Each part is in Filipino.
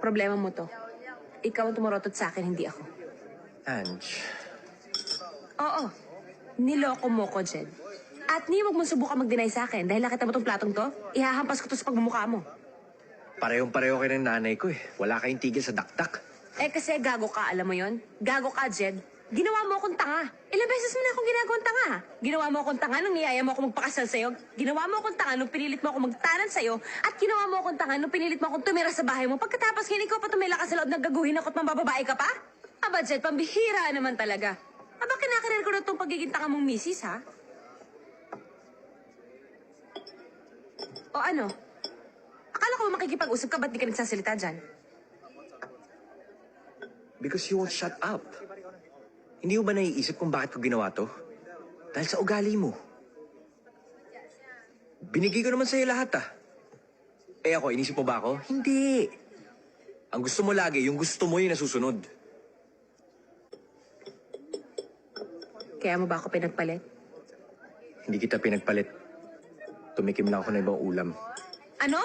Problema mo to. Ikaw ang tumorotot sa akin, hindi ako. Ange, Oo. Niloko mo ko, Jed. At ni wag mo subukan mag-deny sa akin dahil nakita mo tong platong to, ihahampas ko to sa pagmumukha mo. parehong-pareho kayo ng nanay ko eh. Wala kayong tigil sa dakdak. Eh kasi gago ka, alam mo yon? Gago ka, Jed. Ginawa mo akong tanga. Ilang beses mo na akong ginagawang tanga. Ginawa mo akong tanga nung niyaya mo ako magpakasal sa'yo. Ginawa mo akong tanga nung pinilit mo ako magtanan sa'yo. At ginawa mo akong tanga nung pinilit mo akong tumira sa bahay mo. Pagkatapos hindi ko pa tumila ka sa loob, naggaguhin ako at mambababae ka pa? Aba, Jed, pambihira naman talaga. Aba, kinakarir ko na itong pagiging tanga mong misis, ha? O ano? Akala ko makikipag-usap ka, ba't di ka nagsasalita dyan? Because you won't shut up. Hindi mo ba naiisip kung bakit ko ginawa to? Dahil sa ugali mo. Binigay ko naman sa'yo lahat ah. Eh ako, inisip mo ba ako? Hindi. Ang gusto mo lagi, yung gusto mo yung nasusunod. Kaya mo ba ako pinagpalit? Hindi kita pinagpalit. Tumikim lang ako ng ibang ulam. Ano?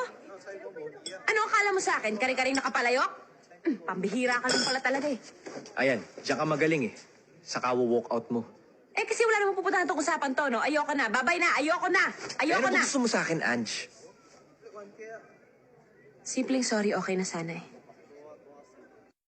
Ano akala mo sa akin? Kari-karing nakapalayok? Pambihira ka lang pala talaga eh. Ayan, diyan ka magaling eh. Saka walk out mo. Eh kasi wala namang pupuntahan itong usapan to, no? Ayoko na. Babay na. Ayoko na. Ayoko Ano na. gusto mo sa akin, Ange? Simpleng sorry, okay na sana eh.